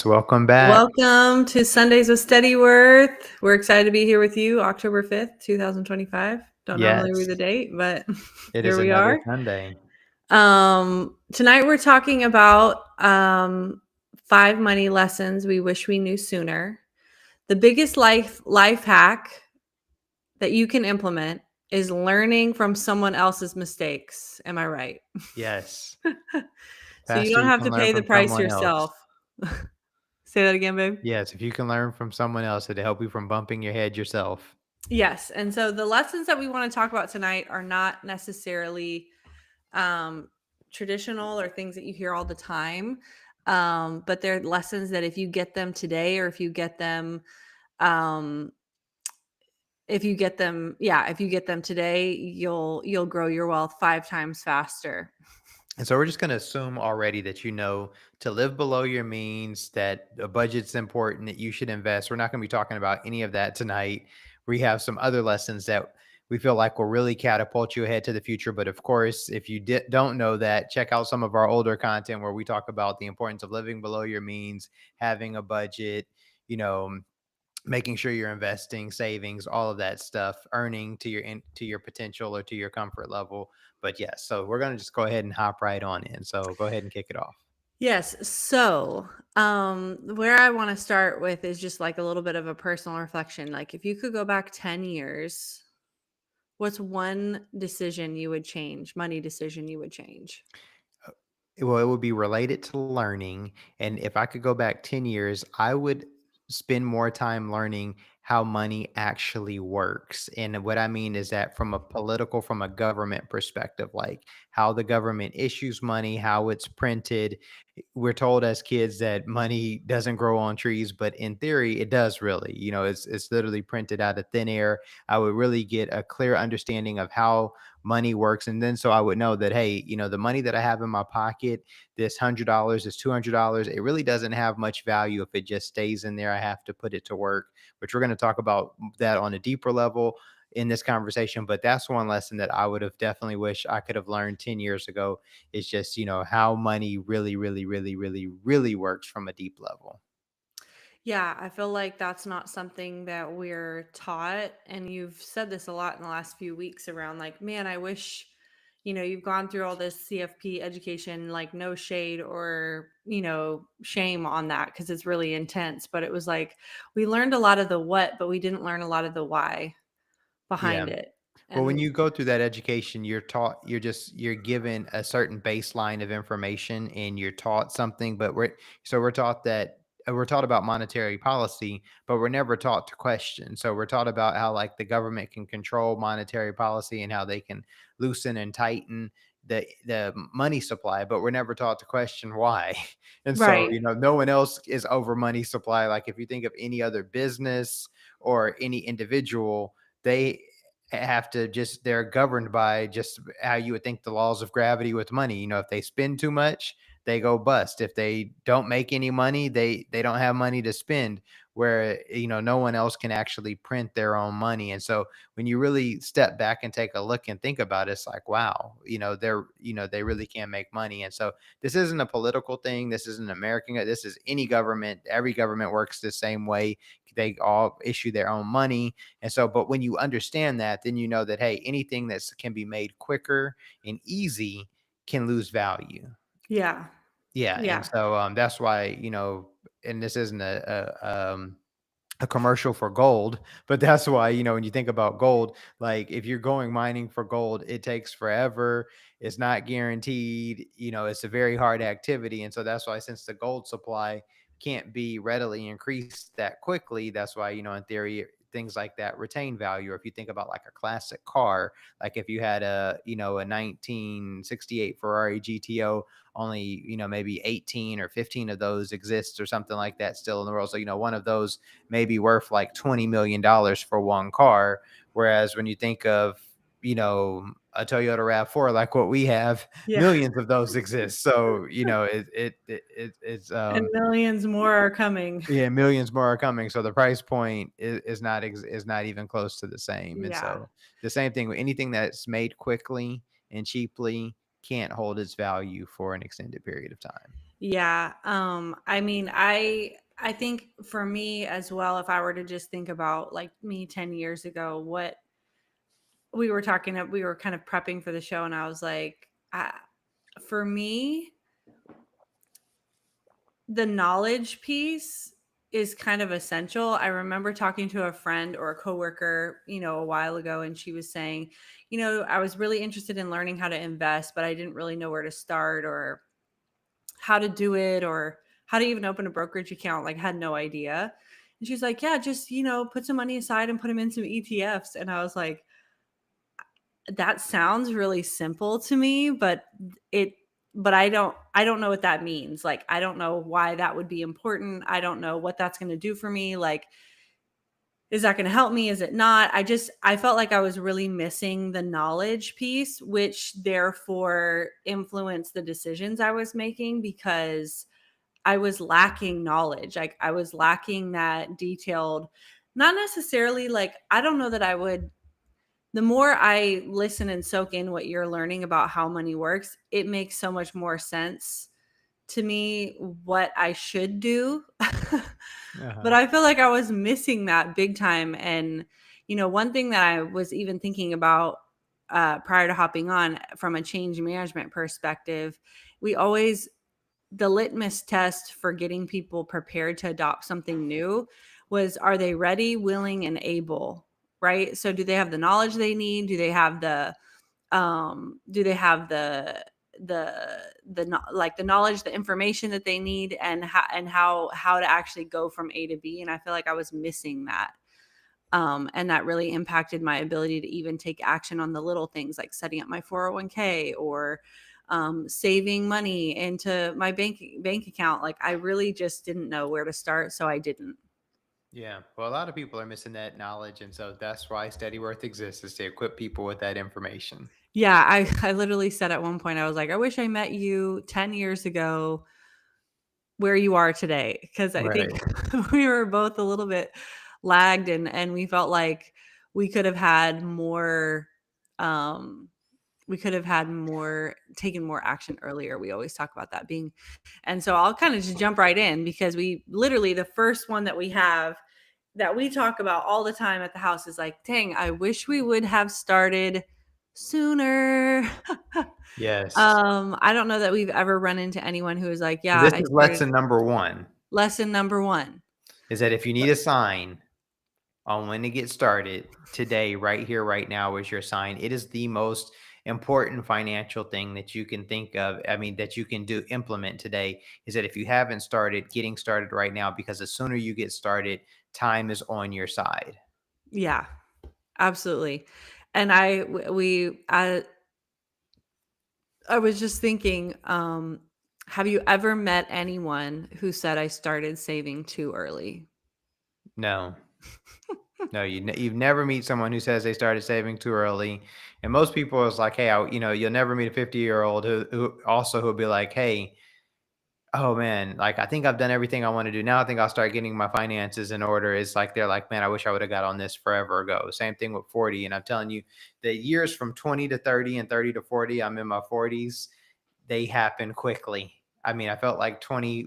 welcome back. Welcome to Sundays with Steadyworth. We're excited to be here with you October 5th, 2025. Don't normally read Yes, the date, but it here is we another are. Sunday. Tonight we're talking about 5 money lessons we wish we knew sooner. The biggest life hack that you can implement is learning from someone else's mistakes. Am I right? Yes, So you faster don't you have can to learn pay the from price someone else. yourself. Say that again, babe. Yes, if you can learn from someone else, it'll help you from bumping your head yourself. Yes. And so the lessons that we want to talk about tonight are not necessarily um, traditional or things that you hear all the time. But they're lessons that if you get them today, or um, if you get them today, you'll grow your wealth 5 times faster. And so we're just going to assume already that you know to live below your means, that a budget's important, that you should invest. We're not going to be talking about any of that tonight. We have some other lessons that we feel like will really catapult you ahead to the future. But of course, if you don't know that, check out some of our older content where we talk about the importance of living below your means, having a budget, you know, making sure you're investing, savings, all of that stuff, earning to your potential or to your comfort level. But yes, so we're going to just go ahead and hop right on in. So go ahead and kick it off. Yes. So, where I want to start with is just like a little bit of a personal reflection. Like, if you could go back 10 years, what's one decision you would change, money decision you would change? Well, it would be related to learning. And if I could go back 10 years, I would spend more time learning how money actually works. And what I mean is that from a government perspective, like how the government issues money, how it's printed. We're told as kids that money doesn't grow on trees, but in theory, it does really. It's literally printed out of thin air. I would really get a clear understanding of how money works. And then so I would know that, hey, the money that I have in my pocket, this $100, this $200, it really doesn't have much value if it just stays in there. I have to put it to work, which we're going to talk about that on a deeper level in this conversation. But that's one lesson that I would have definitely wished I could have learned 10 years ago. Is just, how money really, really, really, really, really works from a deep level. Yeah, I feel like that's not something that we're taught. And you've said this a lot in the last few weeks around like, man, I wish, you've gone through all this CFP education, like no shade or, shame on that because it's really intense. But it was like we learned a lot of the what, but we didn't learn a lot of the why Yeah. behind it. Well, when And you go through that education, you're given a certain baseline of information and you're taught something, but we're taught that we're taught about monetary policy, but we're never taught to question. So we're taught about how like the government can control monetary policy and how they can loosen and tighten the money supply, but we're never taught to question why. And so, right. no one else is over money supply. Like if you think of any other business or any individual, they have to just they're governed by just how you would think the laws of gravity with money. If they spend too much, they go bust. If they don't make any money, they don't have money to spend, where no one else can actually print their own money. And so when you really step back and take a look and think about it, it's like, wow, they really can make money. And so this isn't a political thing, this isn't American, this is any government. Every government works the same way. They all issue their own money. And so, but when you understand that, then you know that, hey, anything that can be made quicker and easy can lose value. Yeah. Yeah. And Yeah. so that's why, and this isn't a commercial for gold, but that's why, when you think about gold, like if you're going mining for gold, it takes forever. It's not guaranteed, it's a very hard activity. And so that's why, since the gold supply can't be readily increased that quickly, that's why, in theory, things like that retain value. Or if you think about like a classic car, like if you had a 1968 Ferrari GTO, only, maybe 18 or 15 of those exists or something like that still in the world. So, one of those may be worth like $20 million for one car. Whereas when you think of, a Toyota RAV4, like what we have, Yeah. millions of those exist. So, it's, And millions more are coming. yeah, millions more are coming. So the price point is not even close to the same. And Yeah. so the same thing with anything that's made quickly and cheaply can't hold its value for an extended period of time. Yeah. I mean, I think for me as well, if I were to just think about like me 10 years ago, what we were kind of prepping for the show, and I was like, for me, the knowledge piece is kind of essential. I remember talking to a friend or a coworker, a while ago, and she was saying, I was really interested in learning how to invest, but I didn't really know where to start or how to do it or how to even open a brokerage account. Like, had no idea. And she's like, yeah, just, put some money aside and put them in some ETFs. And I was like, that sounds really simple to me, it but I don't know what that means. Like, I don't know why that would be important. I don't know what that's going to do for me. Like, is that going to help me? Is it not? I felt like I was really missing the knowledge piece, which therefore influenced the decisions I was making because I was lacking knowledge. Like, I was lacking that detailed, not necessarily like, I don't know that I would, the more I listen and soak in what you're learning about how money works, it makes so much more sense to me what I should do. But Uh-huh. I feel like I was missing that big time. And, one thing that I was even thinking about prior to hopping on from a change management perspective, we always, the litmus test for getting people prepared to adopt something new was, are they ready, willing, and able? Right. So do they have the knowledge they need? Do they have like the knowledge, the information that they need, and how to actually go from A to B? And I feel like I was missing that. And that really impacted my ability to even take action on the little things like setting up my 401k or saving money into my bank account. Like, I really just didn't know where to start, so I didn't. Yeah. Well, a lot of people are missing that knowledge. And so that's why Steadyworth exists, is to equip people with that information. Yeah, I literally said at one point, I was like, I wish I met you 10 years ago where you are today, because I think Right. we were both a little bit lagged, and we felt like we could have had more um we could have had more taken more action earlier. We always talk about that being, and so I'll kind of just jump right in because we literally, the first one that we have that we talk about all the time at the house is like, dang, I wish we would have started sooner. Yes. I don't know that we've ever run into anyone who is like, So yeah, this I is started. lesson number one, Lesson number one. is that if you need a sign on when to get started, today, right here, right now is your sign. It is the most important financial thing that you can think of. I mean, that you can do implement today, is that if you haven't started, getting started right now, because the sooner you get started, time is on your side. Yeah, absolutely. And I was just thinking, have you ever met anyone who said I started saving too early? No, no, you've never meet someone who says they started saving too early. And most people is like, hey, you'll never meet a 50-year-old who also who'll be like, hey, oh man, like I think I've done everything I want to do. Now I think I'll start getting my finances in order. It's like they're like, man, I wish I would have got on this forever ago. Same thing with 40. And I'm telling you, the years from 20 to 30 and 30 to 40, I'm in my 40s, they happen quickly. I mean, I felt like 20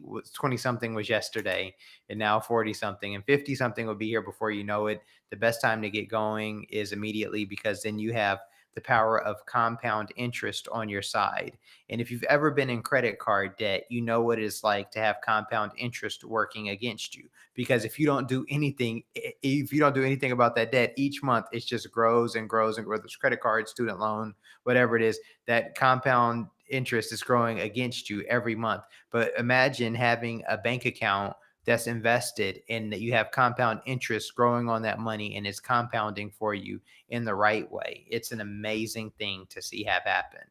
something was yesterday, and now 40 something, and 50 something will be here before you know it. The best time to get going is immediately, because then you have the power of compound interest on your side. And if you've ever been in credit card debt, you know what it's like to have compound interest working against you. Because if you don't do anything about that debt, each month it just grows and grows and grows. Whether it's credit card, student loan, whatever it is, that compound interest is growing against you every month. But imagine having a bank account that's invested and that you have compound interest growing on that money, and it's compounding for you in the right way. It's an amazing thing to see have happen.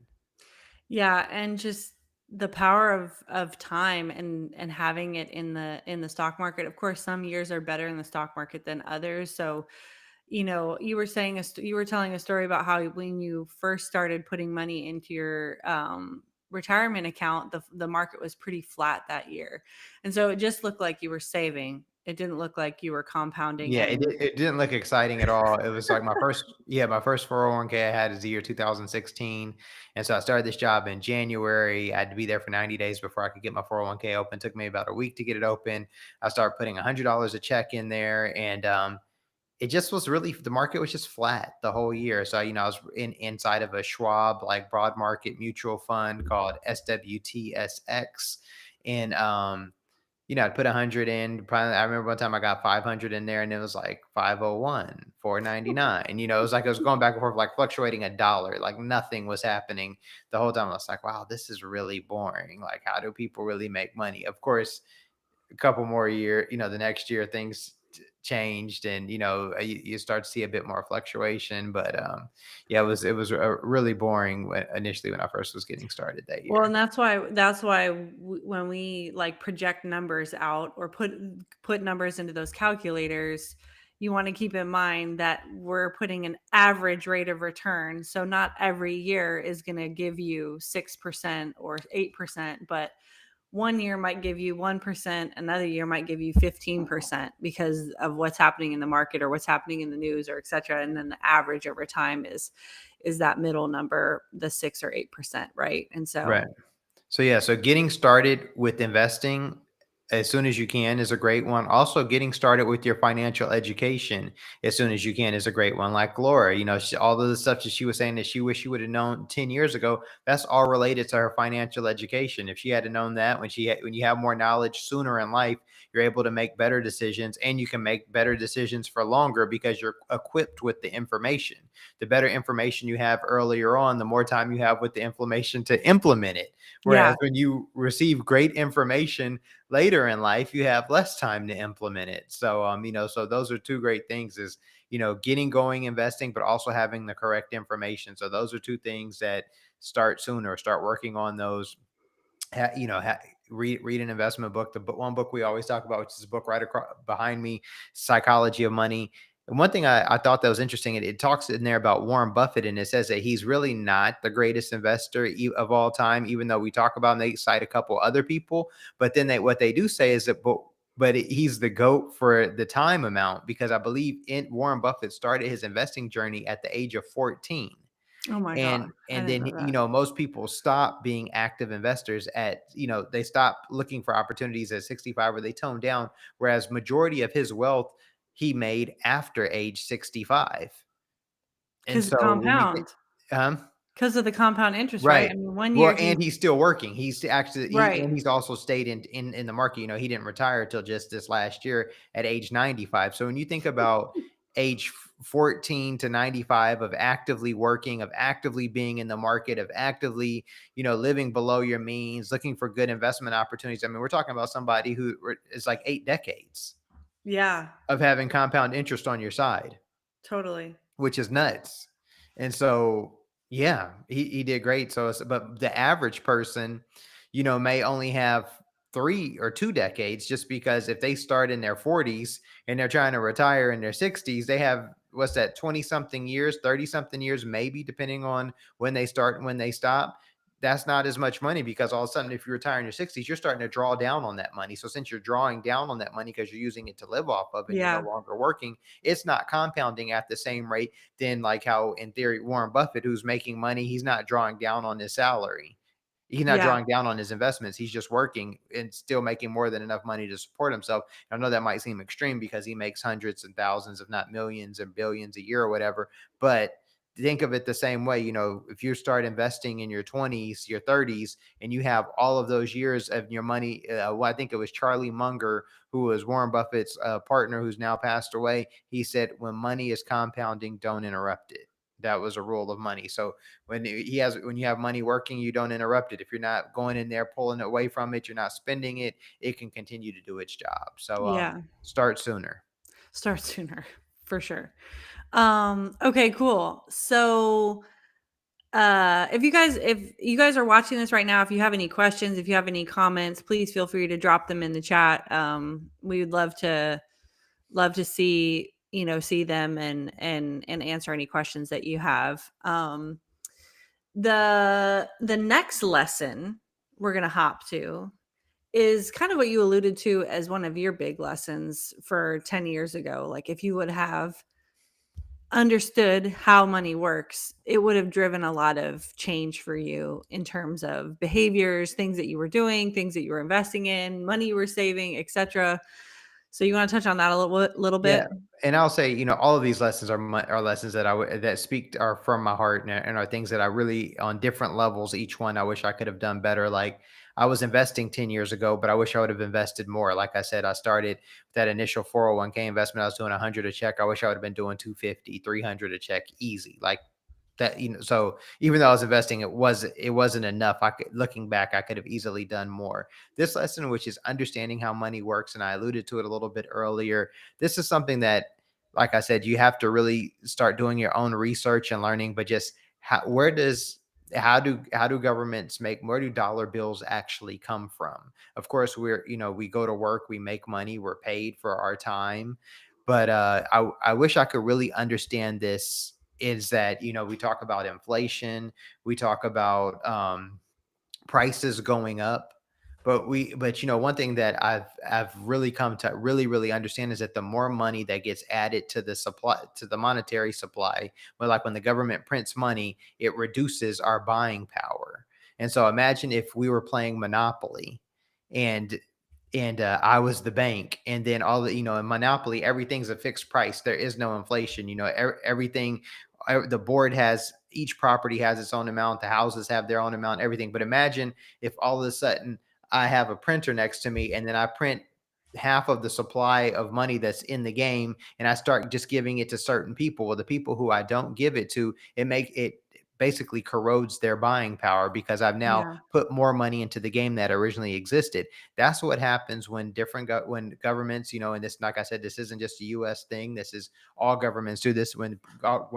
Yeah, and just the power of time and having it in the stock market. Of course, some years are better in the stock market than others. So, you were saying you were telling a story about how when you first started putting money into your retirement account, the market was pretty flat that year, and so it just looked like you were saving. It didn't look like you were compounding Yeah, any. it didn't look exciting at all. It was like my first 401k I had is the year 2016, and so I started this job in January. I had to be there for 90 days before I could get my 401k open. It took me about a week to get it open. I started putting $100 a check in there, and it just was really the market was just flat the whole year. So, I was inside of a Schwab like broad market mutual fund called SWTSX. And I'd put 100 in. Probably, I remember one time I got 500 in there and it was like 501, 499. It was like it was going back and forth, like fluctuating a dollar, like nothing was happening the whole time. I was like, wow, this is really boring. Like, how do people really make money? Of course, a couple more year, the next year things changed and you start to see a bit more fluctuation. But yeah, it was really boring initially when I first was getting started that Well, and year. that's why when we like project numbers out or put numbers into those calculators, you want to keep in mind that we're putting an average rate of return. So not every year is going to give you 6% or 8%, but one year might give you 1%, another year might give you 15% because of what's happening in the market or what's happening in the news or et cetera. And then the average over time is that middle number, the 6 or 8%, right? And so Right. So yeah, so getting started with investing as soon as you can is a great one. Also, getting started with your financial education as soon as you can is a great one. Like Laura, all of the stuff that she was saying that she wished she would have known 10 years ago, that's all related to her financial education. If she had known that when you have more knowledge sooner in life, you're able to make better decisions and you can make better decisions for longer because you're equipped with the information. The better information you have earlier on, the more time you have with the information to implement it. yeah, Whereas when you receive great information later in life, you have less time to implement it. So, so those are two great things is, getting going investing, but also having the correct information. So those are two things that start sooner, start working on those. Read an investment book. The one book we always talk about, which is a book right across behind me, Psychology of Money. And one thing I thought that was interesting, it talks in there about Warren Buffett, and it says that he's really not the greatest investor of all time, even though we talk about, and they cite a couple other people. But then what they do say is that, he's the GOAT for the time amount, because I believe Warren Buffett started his investing journey at the age of 14. oh my god, I And didn't then know that. most people stop being active investors at, they stop looking for opportunities at 65, or they tone down, whereas majority of his wealth he made after age 65. And Because the so when you think, compound, um because of the compound interest, right? right. I mean, one Well, year and he, he's still working. He's actually right. and he's also stayed in the market. He didn't retire till just this last year at age 95. So when you think about age 14 to 95 of actively working, of actively being in the market, of actively, living below your means, looking for good investment opportunities. I mean, we're talking about somebody who is like 8 decades Yeah, of having compound interest on your side, totally. which is nuts. And so, yeah, he did great. So, but the average person, may only have 3 or 2 decades, just because if they start in their 40s and they're trying to retire in their 60s, they have, what's that, 20 something years, 30 something years, maybe, depending on when they start and when they stop. That's not as much money, because all of a sudden, if you retire in your 60s, you're starting to draw down on that money. So since you're drawing down on that money because you're using it to live off of and you're no Yeah, longer working, it's not compounding at the same rate. Then, like how in theory Warren Buffett, who's making money, he's not drawing down on his salary. He's not yeah, drawing down on his investments. He's just working and still making more than enough money to support himself. I know that might seem extreme because he makes hundreds and thousands, if not millions and billions a year or whatever. But think of it the same way. If you start investing in your 20s, your 30s, and you have all of those years of your money, well, I think it was Charlie Munger, who was Warren Buffett's partner, who's now passed away. He said, when money is compounding, don't interrupt it. That was a rule of money. So when you have money working, you don't interrupt it. If you're not going in there pulling away from it, you're not spending it, it can continue to do its job. So yeah. start sooner. Start sooner, for sure. Okay, cool. So if you guys are watching this right now, if you have any questions, if you have any comments, please feel free to drop them in the chat. We would love to see them and answer any questions that you have. The next lesson we're gonna hop to is kind of what you alluded to as one of your big lessons for 10 years ago. Like, if you would have understood how money works, it would have driven a lot of change for you in terms of behaviors, things that you were doing, things that you were investing in, money you were saving, etc. So you want to touch on that a little Yeah, bit? and I'll say, all of these lessons are lessons that that speak are from my heart, and are things that I really, on different levels, each one I wish I could have done better. Like, I was investing 10 years ago, but I wish I would have invested more. Like I said, I started that initial 401k investment. I was doing 100 a check. I wish I would have been doing 250, 300 a check easy. Like that, so even though I was investing, it wasn't enough. Looking back, I could have easily done more. This lesson, which is understanding how money works, and I alluded to it a little bit earlier, this is something that, like I said, you have to really start doing your own research and learning. But just how do governments make, where do dollar bills actually come from? Of course, we go to work, we make money, we're paid for our time. But I wish I could really understand this, is that, we talk about inflation, we talk about prices going up. But one thing that I've really come to really understand is that the more money that gets added to the supply, to the monetary supply, like when the government prints money, it reduces our buying power. And so imagine if we were playing Monopoly, and I was the bank, and then in Monopoly, everything's a fixed price. There is no inflation. Everything, the board has, each property has its own amount. The houses have their own amount, everything. But imagine if all of a sudden I have a printer next to me, and then I print half of the supply of money that's in the game, and I start just giving it to certain people. Well, the people who I don't give it to, it basically corrodes their buying power, because I've now Yeah. put more money into the game that originally existed. That's what happens when when governments, and this, like I said, this isn't just a US thing. This is, all governments do this. When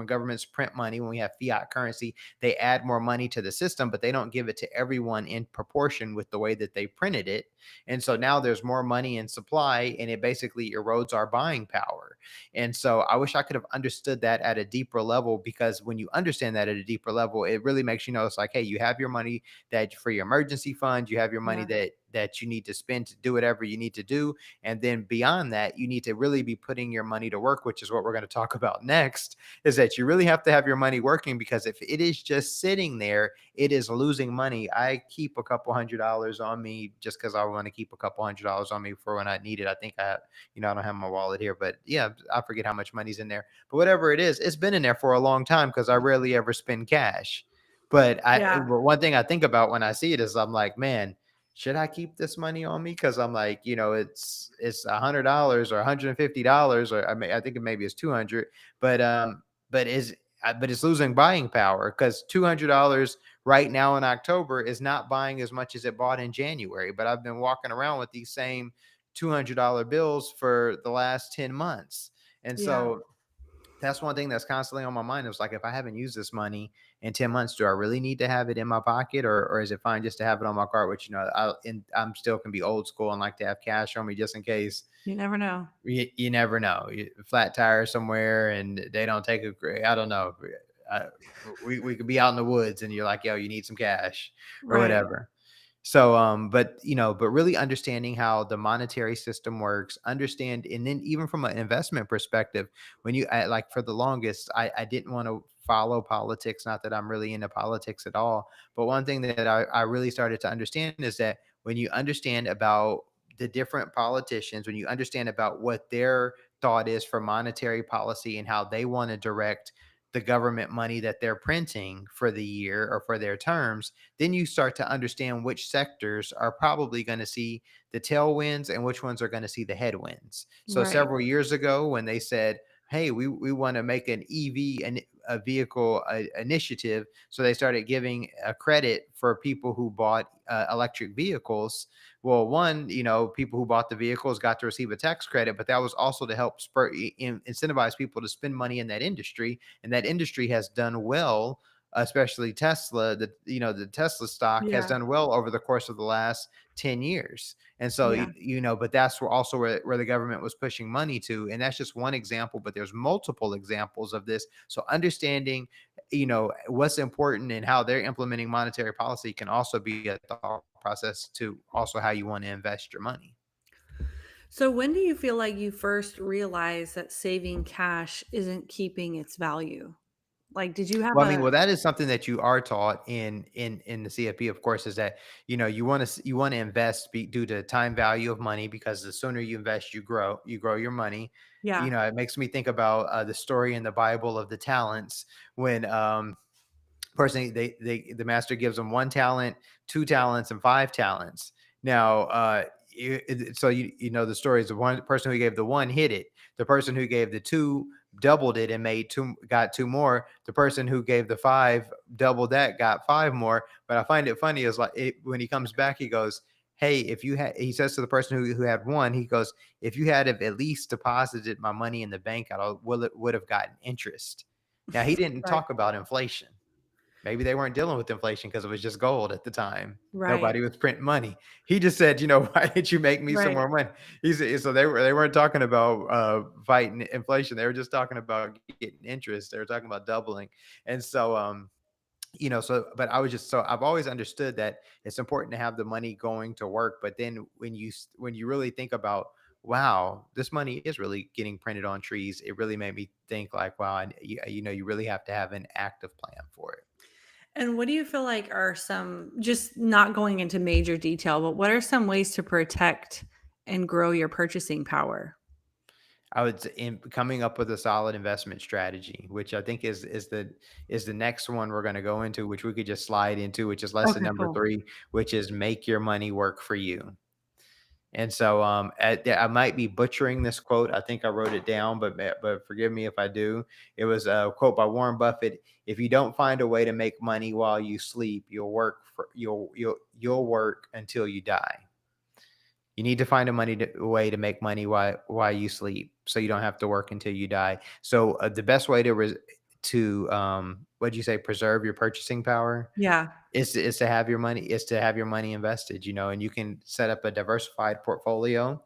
governments print money, when we have fiat currency, they add more money to the system, but they don't give it to everyone in proportion with the way that they printed it. And so now there's more money in supply, and it basically erodes our buying power. And so I wish I could have understood that at a deeper level, because when you understand that at a deeper level, it really makes you know, it's like, hey, you have your money that for your emergency fund, you have your money Yeah. that you need to spend to do whatever you need to do. And then beyond that, you need to really be putting your money to work, which is what we're going to talk about next, is that you really have to have your money working, because if it is just sitting there, it is losing money. I keep a couple $100 on me, just because I want to keep a couple $100 on me for when I need it. I think I don't have my wallet here, but yeah, I forget how much money's in there. But whatever it is, it's been in there for a long time, because I rarely ever spend cash. Yeah. But one thing I think about when I see it is, I'm like, man, should I keep this money on me? Because I'm like, it's $100 or $150, or I think it maybe it's 200, but but it's losing buying power, because $200 right now in October is not buying as much as it bought in January. But I've been walking around with these same $200 bills for the last 10 months. And Yeah. so that's one thing that's constantly on my mind. It was like, if I haven't used this money in 10 months, do I really need to have it in my pocket, or is it fine just to have it on my card? Which, I'm still can be old school and like to have cash on me, just in case. You never know. You never know. Flat tire somewhere and they don't take I don't know. Uh, we could be out in the woods and you're like, yo, you need some cash or Right. whatever. So, but really understanding how the monetary system works, understand, and then even from an investment perspective, like for the longest, I didn't want to follow politics. Not that I'm really into politics at all, but one thing that I really started to understand is that when you understand about the different politicians, when you understand about what their thought is for monetary policy and how they want to direct the government money that they're printing for the year or for their terms, then you start to understand which sectors are probably going to see the tailwinds and which ones are going to see the headwinds. So Right. several years ago, when they said, hey, we want to make an EV and a vehicle initiative, so they started giving a credit for people who bought electric vehicles. Well, one, people who bought the vehicles got to receive a tax credit, but that was also to help incentivize people to spend money in that industry, and that industry has done well, especially Tesla. The Tesla stock has Yeah. done well over the course of the last 10 years. And so, Yeah. but that's where the government was pushing money to. And that's just one example, but there's multiple examples of this. So understanding, what's important and how they're implementing monetary policy can also be a thought process to also how you want to invest your money. So when do you feel like you first realize that saving cash isn't keeping its value? Like, did you have Well, I mean, a well, that is something that you are taught in the CFP, of course, is that you want to invest due to time value of money, because the sooner you invest, you grow your money. yeah, It makes me think about the story in the Bible of the talents, when personally the master gives them 1 talent, 2 talents, and 5 talents. Now so you know the story is the one person who gave the one hid it, the person who gave the two doubled it and made two, got two more, the person who gave the five doubled that, got five more. But I find it funny is when he comes back, he goes, hey, if you had, he says to the person who had one, he goes, if you had have at least deposited my money in the bank, would have gotten interest. Now he didn't right, talk about inflation. Maybe they weren't dealing with inflation because it was just gold at the time. right, Nobody was printing money. He just said, "Why didn't you make me some right. more money?" He said, so they weren't talking about fighting inflation. They were just talking about getting interest. They were talking about doubling. And so so but I was just so I've always understood that it's important to have the money going to work. But then when you really think about, wow, this money is really getting printed on trees, it really made me think like, wow, you really have to have an active plan for it. And what do you feel like are some, just not going into major detail, but what are some ways to protect and grow your purchasing power? I would say in coming up with a solid investment strategy, which I think is the next one we're going to go into, which we could just slide into, which is lesson Okay, number cool. 3, which is make your money work for you. And so I might be butchering this quote. I think I wrote it down, but forgive me if I do. It was a quote by Warren Buffett: "If you don't find a way to make money while you sleep, you'll work until you die." You need to find a way to make money while you sleep, so you don't have to work until you die. So the best way what'd you say, preserve your purchasing power Yeah, is to have your money invested, and you can set up a diversified portfolio,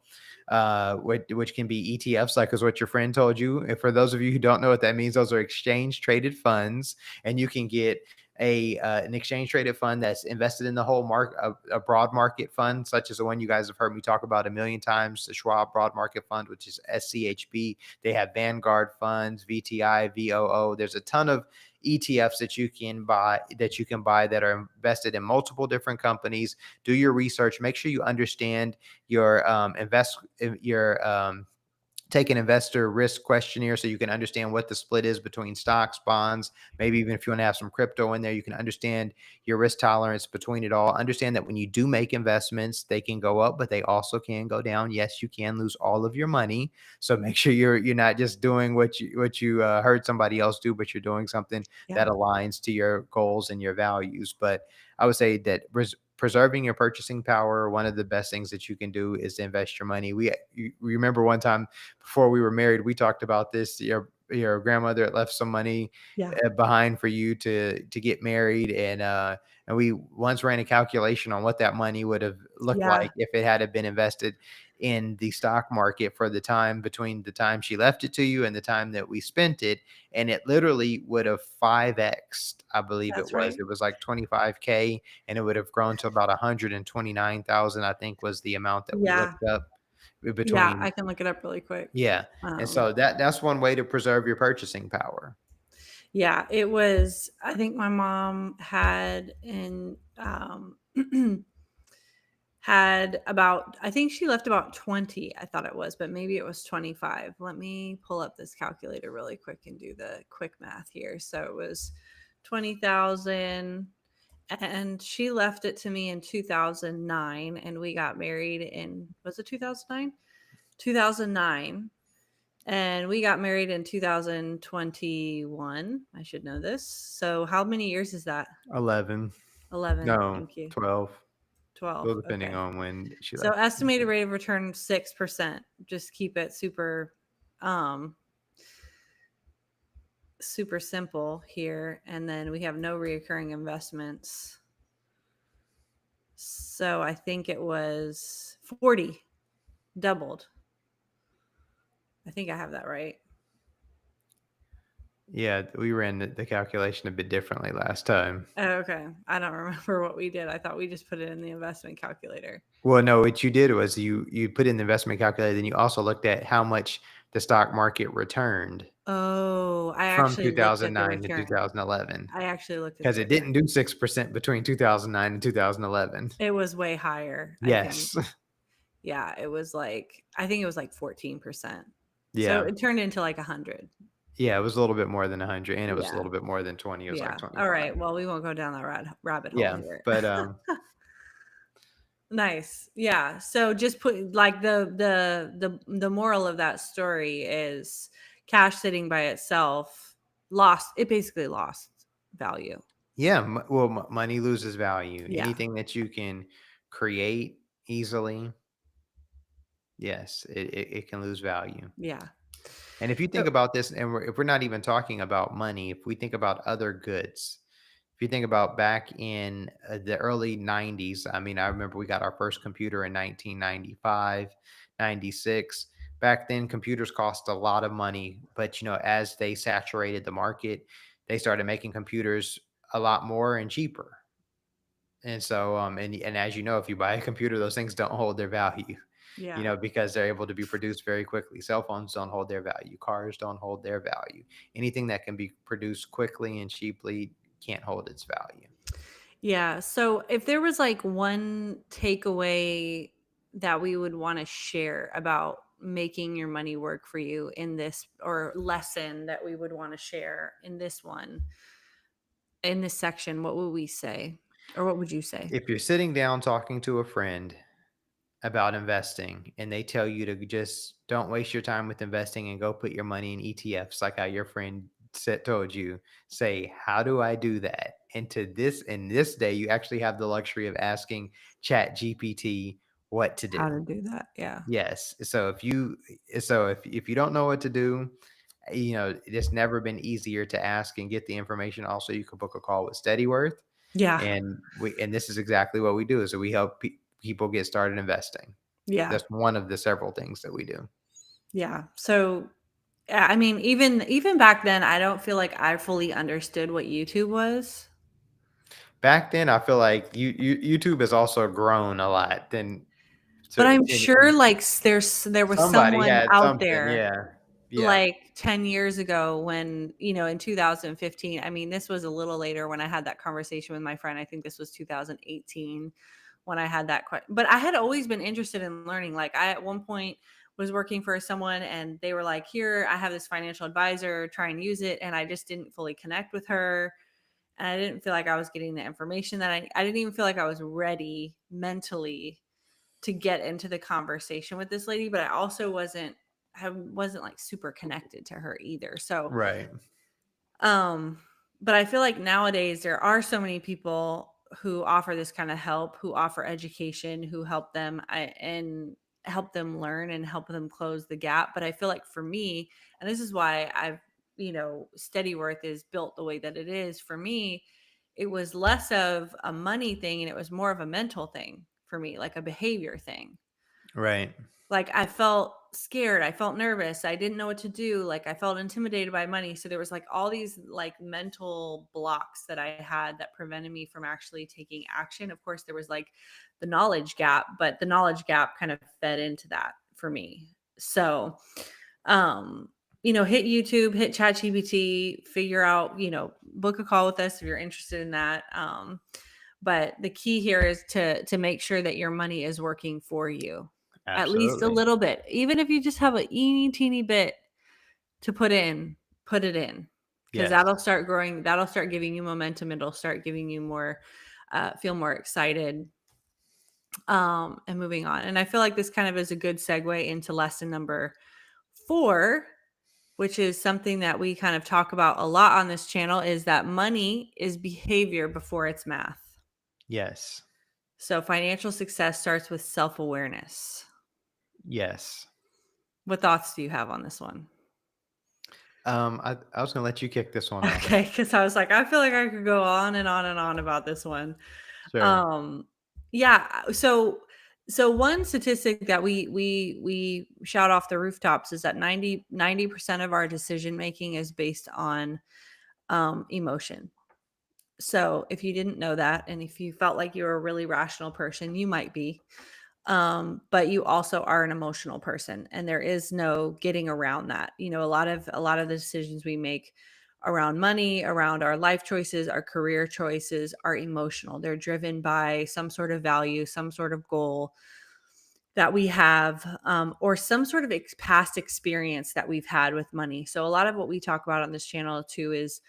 which can be ETFs, like is what your friend told you. And for those of you who don't know what that means, those are exchange traded funds, and you can get an exchange traded fund that's invested in the whole market, a broad market fund, such as the one you guys have heard me talk about a million times, the Schwab Broad Market Fund, which is SCHB. They have Vanguard funds, VTI, VOO. There's a ton of ETFs that you can buy that are invested in multiple different companies. Do your research. Make sure you understand your your take an investor risk questionnaire so you can understand what the split is between stocks, bonds, maybe even if you want to have some crypto in there, you can understand your risk tolerance between it all. Understand that when you do make investments, they can go up, but they also can go down. Yes, you can lose all of your money. So make sure you're not just doing what you heard somebody else do, but you're doing something yeah, that aligns to your goals and your values. But I would say that preserving your purchasing power, one of the best things that you can do is to invest your money. You remember one time before we were married, we talked about this. Your grandmother had left some money yeah, behind for you to get married, and we once ran a calculation on what that money would have looked yeah. like if it had been invested in the stock market for the time between the time she left it to you and the time that we spent it, and it literally would have 5x. I believe it That's was. right. It was like 25K, and it would have grown to about 129,000. I think was the amount that we Yeah, looked up yeah, between. I can look it up really quick. Yeah, and Um, so that's one way to preserve your purchasing power. yeah, it was, I think my mom had had about, I think she left about 20, I thought it was, but maybe it was 25. Let me pull up this calculator really quick and do the quick math here. So it was 20,000, and she left it to me in 2009, and we got married in, was it 2009? 2009. And we got married in 2021. I should know this. So how many years is that? 11. 11. No, Thank you. 12. 12. Well, depending Okay. on when she So left. estimated rate of return 6%. Just keep it um super simple here, and then we have no reoccurring investments. So I think it was 40, doubled. I think I have that right. Yeah, we ran the calculation a bit differently last time. Oh, okay. I don't remember what we did. I thought we just put it in the investment calculator. Well, no, what you did was you put in the investment calculator, then you also looked at how much the stock market returned Oh, I from actually looked at the 2009 to return. 2011 I actually looked at because the it didn't return. do 6% between 2009 and 2011. It was way higher, I think. Yes. Yeah, it was like I think it was like 14%. So Yeah. it turned into like 100. Yeah, it was a little bit more than 100, and it was a Yeah. little bit more than 20, it was like Yeah. 25. Alright, well, we won't go down that rabbit hole Yeah, here. but, Nice. Yeah. So just put like the moral of that story is cash sitting by itself lost it basically lost value. yeah, well, money loses value. Yeah. Anything that you can create easily, yes, it can lose value. Yeah. And if you think So about this, and if we're not even talking about money, if we think about other goods, if you think about back in the early 90s, I mean, I remember we got our first computer in 1995, 96. Back then, computers cost a lot of money, but as they saturated the market, they started making computers a lot more and cheaper. And so, and as you know, if you buy a computer, those things don't hold their value, yeah. because they're able to be produced very quickly. Cell phones don't hold their value. Cars don't hold their value. Anything that can be produced quickly and cheaply can't hold its value. Yeah. So if there was like one takeaway that we would want to share about making your money work for you in this or lesson that we would want to share in this one in this section, what would we say? Or what would you say? If you're sitting down talking to a friend about investing and they tell you to just don't waste your time with investing and go put your money in ETFs like how your friend said told you, say, how do I do that? And to this in this day, you actually have the luxury of asking Chat GPT what to How do. to do that. Yeah. Yes. So if you don't know what to do, it's never been easier to ask and get the information. Also, you can book a call with Steadyworth, Yeah. and this is exactly what we do. Is that we help people get started investing. Yeah. That's one of the several things that we do. Yeah. So I mean, even back then, I don't feel like I fully understood what YouTube was. Back then, I feel like YouTube has also grown a lot. Then But to I'm sure and like there was somebody someone had out something. there Yeah, yeah, like 10 years ago when, in 2015, I mean, this was a little later when I had that conversation with my friend. I think this was 2018 when I had that question. But I had always been interested in learning. Like I at one point was working for someone and they were like, "Here, I have this financial advisor, try and use it." And I just didn't fully connect with her. And I didn't feel like I was getting the information that I didn't even feel like I was ready mentally to get into the conversation with this lady, but I wasn't like super connected to her either. So, right, um, but I feel like nowadays there are so many people who offer this kind of help, who offer education, who help them and help them learn and help them close the gap. But I feel like for me, and this is why Steadyworth is built the way that it is for me, it was less of a money thing and it was more of a mental thing for me, like a behavior thing. right, Like, I felt scared, I felt nervous, I didn't know what to do, like, I felt intimidated by money, so there was, like, all these, like, mental blocks that I had that prevented me from actually taking action. Of course, there was, like, the knowledge gap, but the knowledge gap kind of fed into that for me. So, hit YouTube, hit ChatGPT, figure out, book a call with us if you're interested in that. But the key here is to make sure that your money is working for you, at least a absolutely, little bit. Even if you just have a teeny teeny bit to put in, put it in, because yes, that'll start growing. That'll start giving you momentum. It'll start giving you more, feel more excited, and moving on. And I feel like this kind of is a good segue into lesson number 4, which is something that we kind of talk about a lot on this channel, is that money is behavior before it's math. yes, So financial success starts with self-awareness. yes. What thoughts do you have on this one? I was gonna let you kick this one off. Okay, because I was like, I feel like I could go on and on and on about this one. Sure. Um, yeah, so So one statistic that we shout off the rooftops is that 90% of our decision making is based on emotion. So if you didn't know that, and if you felt like you're a really rational person, you might be. But you also are an emotional person, and there is no getting around that. A lot of the decisions we make around money, around our life choices, our career choices are emotional. They're driven by some sort of value, some sort of goal that we have, or some sort of past experience that we've had with money. So a lot of what we talk about on this channel too is,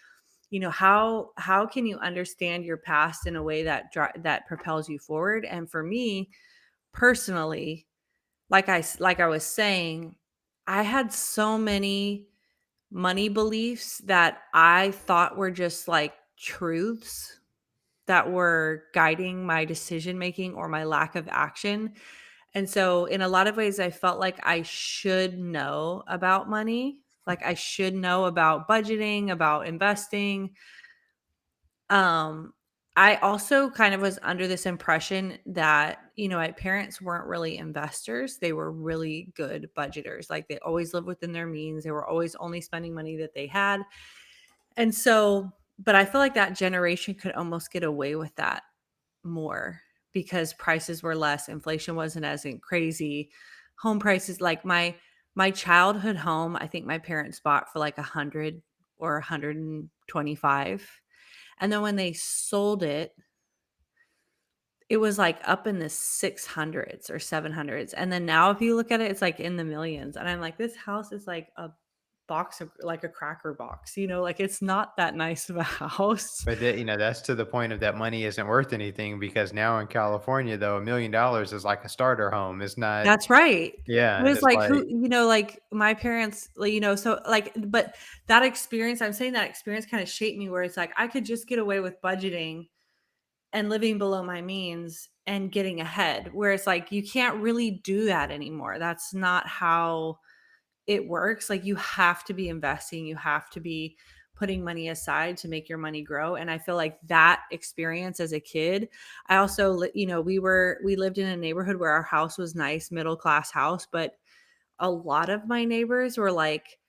how can you understand your past in a way that propels you forward? And for me personally, like I was saying, I had so many money beliefs that I thought were just like truths that were guiding my decision making or my lack of action. And so in a lot of ways I felt like I should know about money, like I should know about budgeting, about investing. Um, I also kind of was under this impression that, my parents weren't really investors. They were really good budgeters. Like they always lived within their means. They were always only spending money that they had. And so, but I feel like that generation could almost get away with that more because prices were less, inflation wasn't as crazy. Home prices, like my childhood home, I think my parents bought for like 100 or 125. And then when they sold it, it was like up in the 600s or 700s. And then now if you look at it, it's like in the millions. And I'm like, this house is like a box of like a cracker box, like it's not that nice of a house. But that's to the point of that money isn't worth anything because now in California, though, $1,000,000 is like a starter home. It's not. That's right. It Yeah, was it's like like. like my parents, like, so like, but that experience, I'm saying that experience kind of shaped me where it's like I could just get away with budgeting and living below my means and getting ahead. Where it's like you can't really do that anymore. That's not how it works. Like you have to be investing, you have to be putting money aside to make your money grow. And I feel like that experience as a kid, I also, we lived in a neighborhood where our house was nice, middle class house, but a lot of my neighbors were like,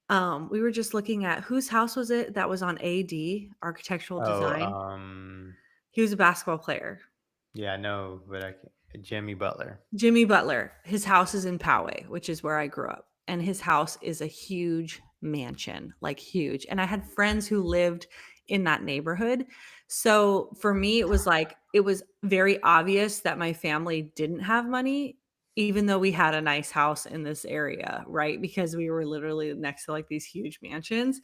we were just looking at whose house was it that was on AD, architectural Oh, design. He was a basketball player. yeah, I know, but Jimmy Butler. Jimmy Butler, his house is in Poway, which is where I grew up. And his house is a huge mansion, like huge. And I had friends who lived in that neighborhood. So for me, it was like, it was very obvious that my family didn't have money, even though we had a nice house in this area, right? Because we were literally next to like these huge mansions.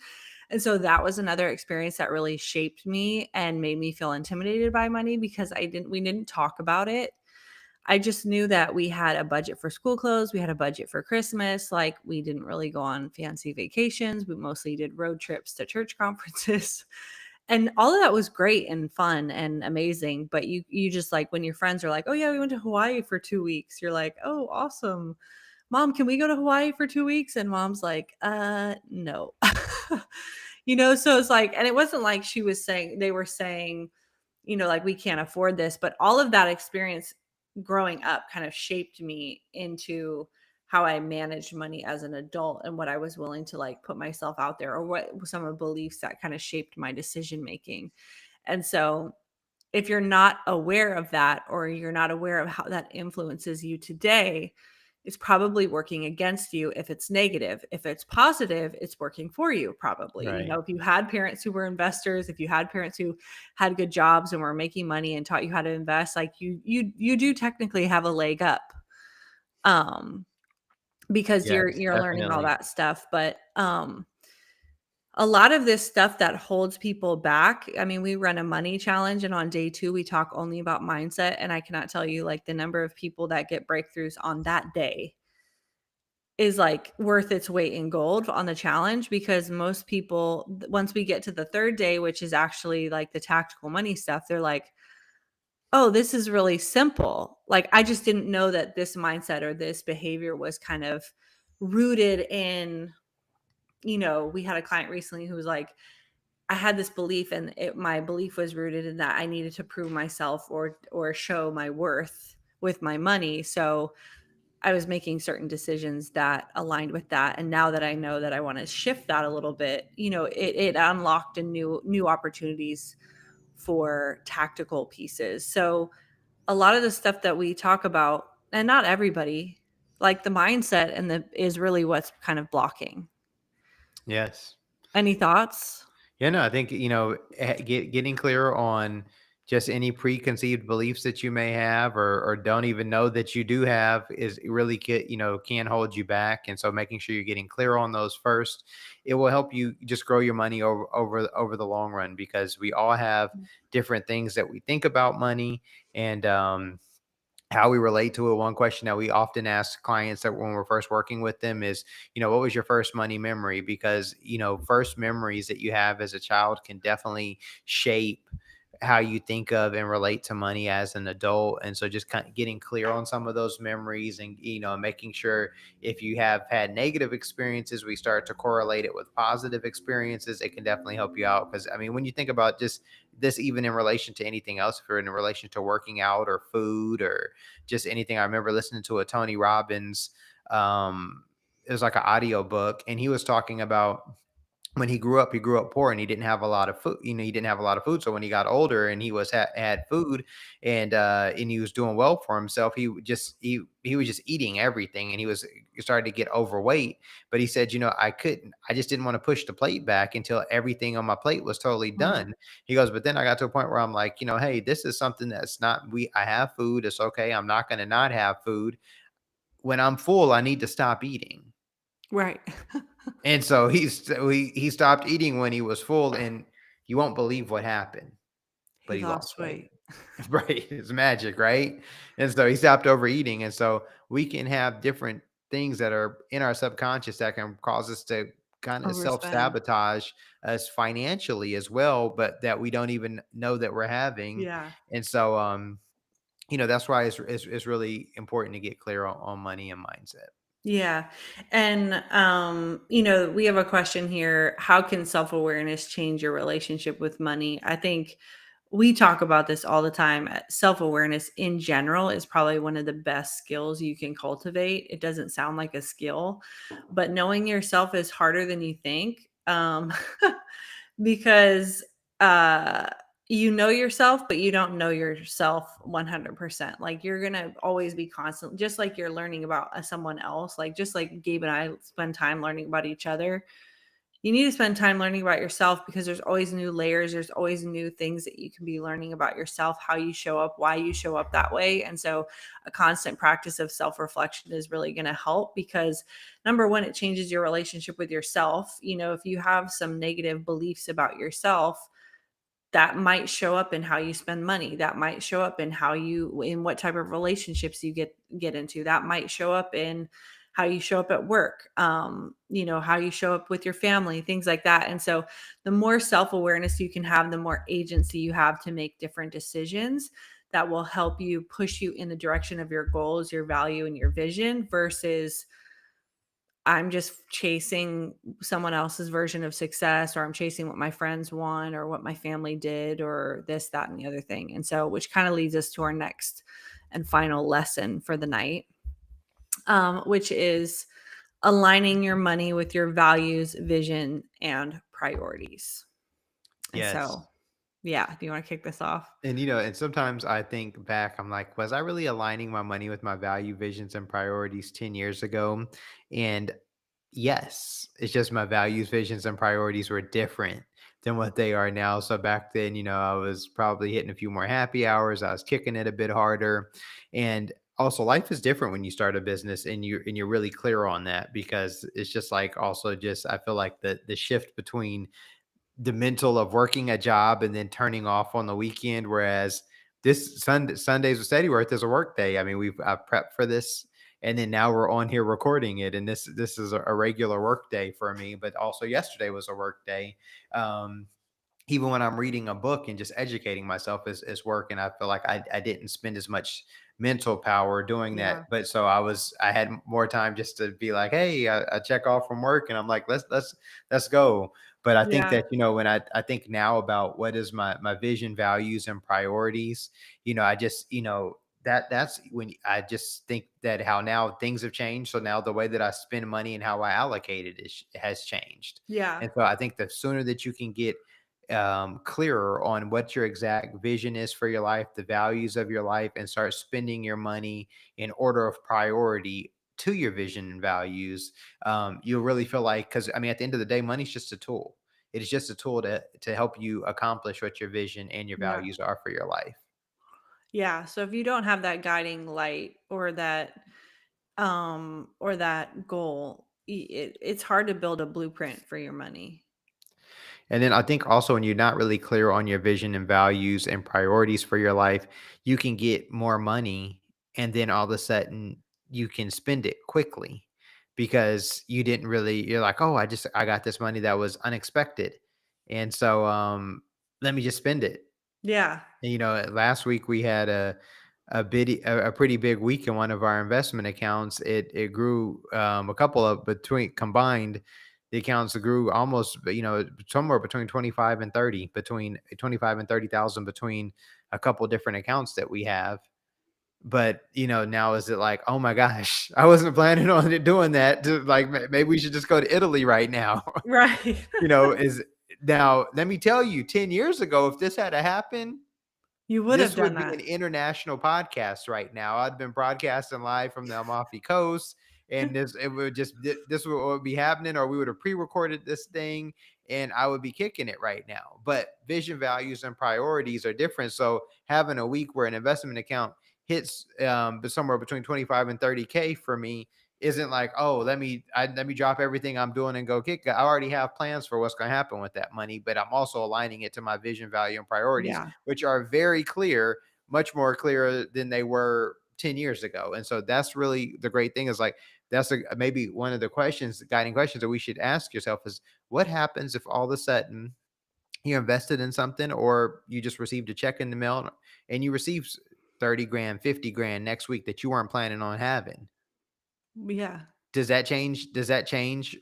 And so that was another experience that really shaped me and made me feel intimidated by money because we didn't talk about it. I just knew that we had a budget for school clothes, we had a budget for Christmas, like, we didn't really go on fancy vacations, we mostly did road trips to church conferences, and all of that was great and fun and amazing, but you just, like, when your friends are like, "Oh, yeah, we went to Hawaii for 2 weeks," you're like, "Oh, awesome. Mom, can we go to Hawaii for 2 weeks?" And mom's like, no." So it's like, and it wasn't like they were saying, like, we can't afford this. But all of that experience growing up kind of shaped me into how I managed money as an adult and what I was willing to like put myself out there, or what some of the beliefs that kind of shaped my decision making. And so if you're not aware of that, or you're not aware of how that influences you today, it's probably working against you if it's negative. If it's positive, it's working for you probably. Right. If you had parents who were investors, if you had parents who had good jobs and were making money and taught you how to invest, like you do technically have a leg up. Um because Yes, you're learning all definitely. that stuff, but a lot of this stuff that holds people back. I mean, we run a money challenge, and on day 2, we talk only about mindset. And I cannot tell you like the number of people that get breakthroughs on that day is like worth its weight in gold on the challenge, because most people, once we get to the 3rd day, which is actually like the tactical money stuff, they're like, oh, this is really simple. Like, I just didn't know that this mindset or this behavior was kind of rooted in, we had a client recently who was like, I had this belief, and my belief was rooted in that I needed to prove myself or show my worth with my money. So I was making certain decisions that aligned with that. And now that I know that I want to shift that a little bit, it unlocked a new opportunities for tactical pieces. So a lot of the stuff that we talk about, and not everybody, like the mindset and the is really what's kind of blocking. Yes. Any thoughts? Yeah, no, I think, getting clear on just any preconceived beliefs that you may have or don't even know that you do have is really can hold you back. And so making sure you're getting clear on those first, it will help you just grow your money over the long run, because we all have different things that we think about money. And how we relate to it. One question that we often ask clients that when we're first working with them is, what was your first money memory? Because, first memories that you have as a child can definitely shape how you think of and relate to money as an adult. And so just kind of getting clear on some of those memories, and, making sure if you have had negative experiences, we start to correlate it with positive experiences. It can definitely help you out. Because, I mean, when you think about just this, even in relation to anything else, if you're in relation to working out or food or just anything. I remember listening to a Tony Robbins, it was like an audio book, and he was talking about when he grew up poor and he didn't have a lot of food. He didn't have a lot of food. So when he got older and he had food, and he was doing well for himself, he was just eating everything, and he started to get overweight. But he said, I just didn't want to push the plate back until everything on my plate was totally Mhm. done. He goes, but then I got to a point where I'm like, hey, this is something that's not I have food. It's okay. I'm not going to not have food. When I'm full, I need to stop eating. Right. And so he stopped eating when he was full, and you won't believe what happened, but He he lost lost weight. weight. Right? It's magic, right? And so he stopped overeating, and so we can have different things that are in our subconscious that can cause us to kind of Overspend. self-sabotage us financially as well, but that we don't even know that we're having. Yeah. And so that's why it's really important to get clear on money and mindset. Yeah. And we have a question here. How can self-awareness change your relationship with money? I think we talk about this all the time. Self-awareness in general is probably one of the best skills you can cultivate. It doesn't sound like a skill, but knowing yourself is harder than you think. Because uh you know yourself, but you don't know yourself 100%. Like you're going to always be constant, just like you're learning about someone else, like just like Gabe and I spend time learning about each other. You need to spend time learning about yourself because there's always new layers, there's always new things that you can be learning about yourself, how you show up, why you show up that way. And so a constant practice of self-reflection is really going to help because number one, it changes your relationship with yourself. If you have some negative beliefs about yourself, that might show up in how you spend money, that might show up in in what type of relationships you get into, that might show up in how you show up at work, how you show up with your family, things like that. And so the more self-awareness you can have, the more agency you have to make different decisions that will help you push you in the direction of your goals, your value, and your vision versus I'm just chasing someone else's version of success, or I'm chasing what my friends want, or what my family did, or this, that, and the other thing. And so, which kind of leads us to our next and final lesson for the night, which is aligning your money with your values, vision, and priorities. And Yes. so, yeah, do you want to kick this off? And and sometimes I think back, I'm like, was I really aligning my money with my value, visions, and priorities 10 years ago? And yes, it's just my values, visions, and priorities were different than what they are now. So back then, I was probably hitting a few more happy hours. I was kicking it a bit harder. And also life is different when you start a business and you're really clear on that, because it's just like also just I feel like the shift between the mental of working a job and then turning off on the weekend. Whereas Sundays with Steadyworth is a work day. I mean, I prepped for this, and then now we're on here recording it, and this is a regular work day for me. But also yesterday was a work day. Um, Even when I'm reading a book and just educating myself is work. And I feel like I didn't spend as much mental power doing that. Yeah. But so I had more time just to be like, hey, I check off from work and I'm like, let's go. But I think Yeah. that, when I think now about what is my vision, values, and priorities, I just, that's when I just think that how now things have changed. So now the way that I spend money and how I allocate it has changed. Yeah. And so I think the sooner that you can get clearer on what your exact vision is for your life, the values of your life, and start spending your money in order of priority to your vision and values, you'll really feel like, because I mean, at the end of the day, money's just a tool. It is just a tool to help you accomplish what your vision and your Yeah. values are for your life. Yeah. So if you don't have that guiding light or that goal, it's hard to build a blueprint for your money. And then I think also when you're not really clear on your vision and values and priorities for your life, you can get more money and then all of a sudden you can spend it quickly because you didn't really, you're like, "Oh, I got this money that was unexpected." And so let me just spend it. Yeah. And, last week we had a pretty big week in one of our investment accounts. It grew a couple of between combined the accounts grew almost somewhere between 25 and 30 between 25 and 30,000 between a couple different accounts that we have. But now is it like, oh my gosh, I wasn't planning on it doing that. Like maybe we should just go to Italy right now. Right. Is now let me tell you, 10 years ago, if this had to happen, You would have this done would be that. an international podcast right now. I'd been broadcasting live from the Amalfi Coast, and this would be happening, or we would have pre-recorded this thing, and I would be kicking it right now. But vision, values, and priorities are different. So having a week where an investment account hits somewhere between 25 and 30K for me isn't like, oh, let me drop everything I'm doing and go kick it. I already have plans for what's going to happen with that money, but I'm also aligning it to my vision, value, and priorities, Yeah. which are very clear, much more clear than they were 10 years ago. And so that's really the great thing is like, maybe one of the guiding questions that we should ask yourself is what happens if all of a sudden you invested in something or you just received a check in the mail and you received 30 grand, 50 grand next week that you weren't planning on having? Yeah. Does that change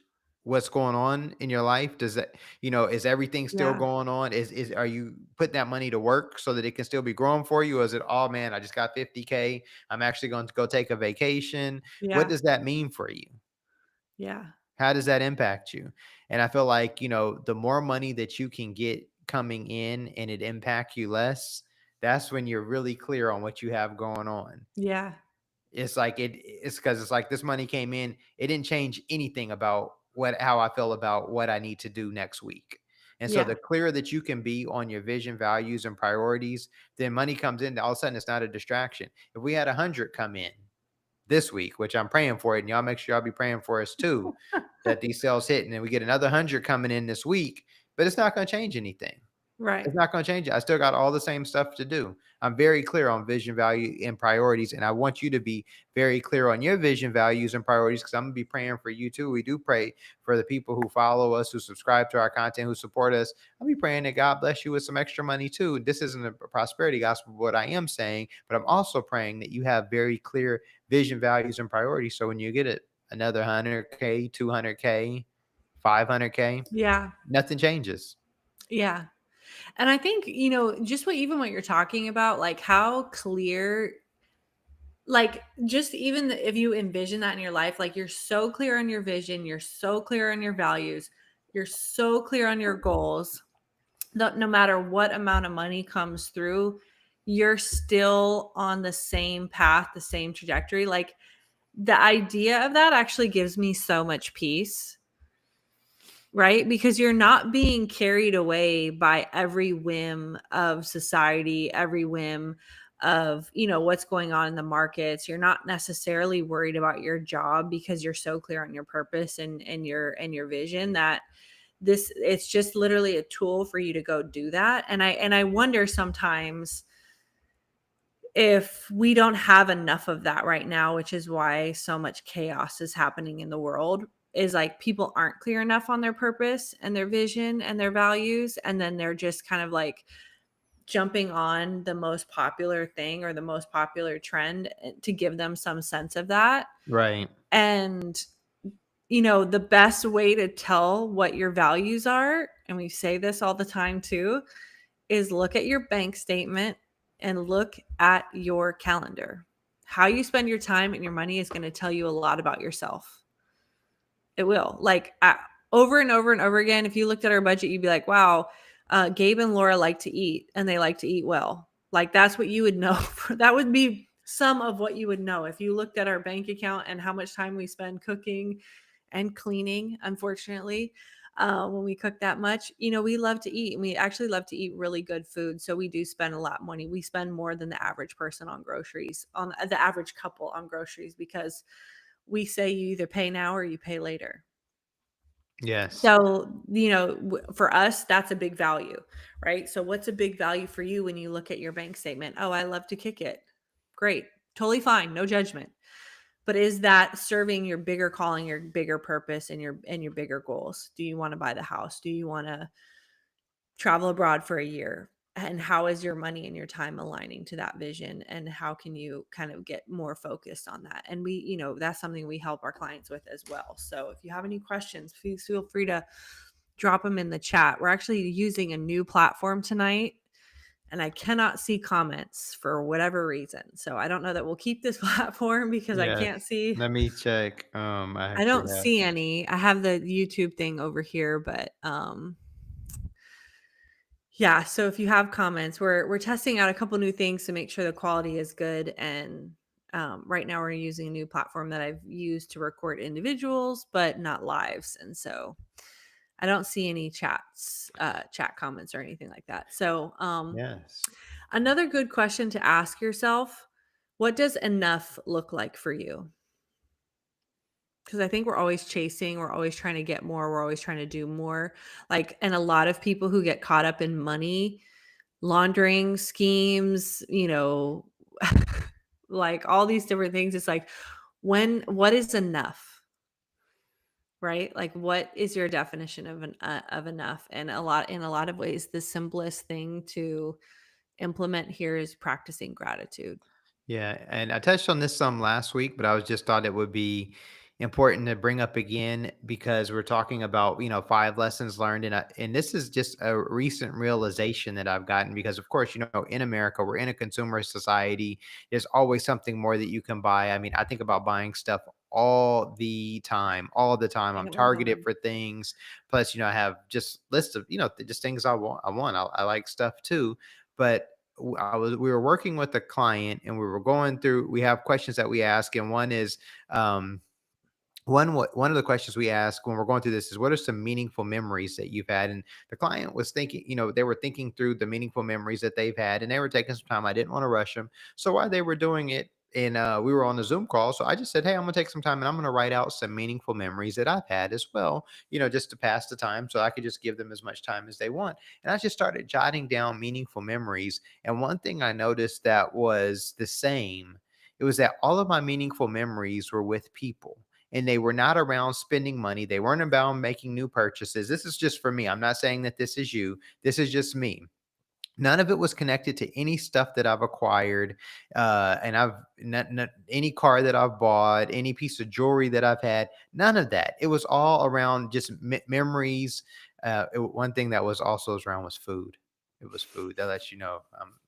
what's going on in your life? Does that, is everything still Yeah. going on? Are you putting that money to work so that it can still be growing for you? Or is it, oh man, I just got 50K. I'm actually going to go take a vacation. What Yeah. does that mean for you? Yeah. How does that impact you? And I feel like, the more money that you can get coming in and it impact you less, that's when you're really clear on what you have going on. Yeah. It's like it's because it's like this money came in, it didn't change anything about how I feel about what I need to do next week. And so Yeah. the clearer that you can be on your vision, values, and priorities, then money comes in. All of a sudden, it's not a distraction. If we had 100 come in this week, which I'm praying for it, and y'all make sure y'all be praying for us too, that these sales hit, and then we get another 100 coming in this week, but it's not going to change anything. Right. It's not gonna change it. I still got all the same stuff to do. I'm very clear on vision, value, and priorities, and I want you to be very clear on your vision, values, and priorities because I'm gonna be praying for you too. We do pray for the people who follow us, who subscribe to our content, who support us. I'll be praying that God bless you with some extra money too. This isn't a prosperity gospel, what I am saying, but I'm also praying that you have very clear vision, values, and priorities. So when you get it, another 100K, 200K, 500K, Yeah. nothing changes. Yeah. And I think, just even what you're talking about, like how clear, like just even if you envision that in your life, like you're so clear on your vision, you're so clear on your values, you're so clear on your goals that no matter what amount of money comes through, you're still on the same path, the same trajectory. Like the idea of that actually gives me so much peace, right? Because you're not being carried away by every whim of society, every whim of, what's going on in the markets. You're not necessarily worried about your job because you're so clear on your purpose and your vision that this it's just literally a tool for you to go do that. And I wonder sometimes if we don't have enough of that right now, which is why so much chaos is happening in the world, is like people aren't clear enough on their purpose and their vision and their values. And then they're just kind of like jumping on the most popular thing or the most popular trend to give them some sense of that. Right. And, the best way to tell what your values are, and we say this all the time too, is look at your bank statement and look at your calendar. How you spend your time and your money is going to tell you a lot about yourself. It will. Like over and over and over again, if you looked at our budget, you'd be like, wow, Gabe and Laura like to eat and they like to eat well. Like that's what you would know. That would be some of what you would know if you looked at our bank account and how much time we spend cooking and cleaning, unfortunately. When we cook that much, we love to eat and we actually love to eat really good food. So we do spend a lot of money. We spend more than the average person on groceries, on the average couple on groceries, because we say you either pay now or you pay later. Yes. So, for us, that's a big value, right? So, what's a big value for you when you look at your bank statement? Oh, I love to kick it. Great. Totally fine. No judgment. But is that serving your bigger calling, your bigger purpose, and your bigger goals? Do you want to buy the house? Do you want to travel abroad for a year? And how is your money and your time aligning to that vision? And how can you kind of get more focused on that? And that's something we help our clients with as well. So if you have any questions, please feel free to drop them in the chat. We're actually using a new platform tonight and I cannot see comments for whatever reason. So I don't know that we'll keep this platform because I Yes. can't see. Let me check. I I actually don't have. see any. I have the YouTube thing over here, but yeah, so if you have comments, we're testing out a couple new things to make sure the quality is good. And right now we're using a new platform that I've used to record individuals, but not lives. And so I don't see any chat comments or anything like that. So Yes. another good question to ask yourself: what does enough look like for you? Because I think we're always chasing, we're always trying to get more, we're always trying to do more. Like, and a lot of people who get caught up in money laundering schemes, like all these different things. It's like, what is enough, right? Like, what is your definition of enough? And in a lot of ways, the simplest thing to implement here is practicing gratitude. Yeah, and I touched on this some last week, but I was just thought it would be important to bring up again because we're talking about 5 lessons learned, and this is just a recent realization that I've gotten because of course in America we're in a consumer society. There's always something more that you can buy. I mean, I think about buying stuff all the time, all the time. I'm Second one targeted coming. for things. Plus, I have just lists of just things I want. I like stuff too, but we were working with a client and we were going through we have questions that we ask, and one is um one of the questions we ask when we're going through this is what are some meaningful memories that you've had. And the client was thinking, they were thinking through the meaningful memories that they've had and they were taking some time. I didn't want to rush them, so while they were doing it, and we were on the Zoom call, so I just said, hey, I'm gonna take some time and I'm gonna write out some meaningful memories that I've had as well, just to pass the time so I could just give them as much time as they want. And I just started jotting down meaningful memories, and one thing I noticed that was the same, it was that all of my meaningful memories were with people, and they were not around spending money. They weren't about making new purchases. This is just for me. I'm not saying that this is you. This is just me. None of it was connected to any stuff that I've acquired, and I've not any car that I've bought, any piece of jewelry that I've had. None of that. It was all around just memories. One thing that was also around was food. It was food. That lets you know.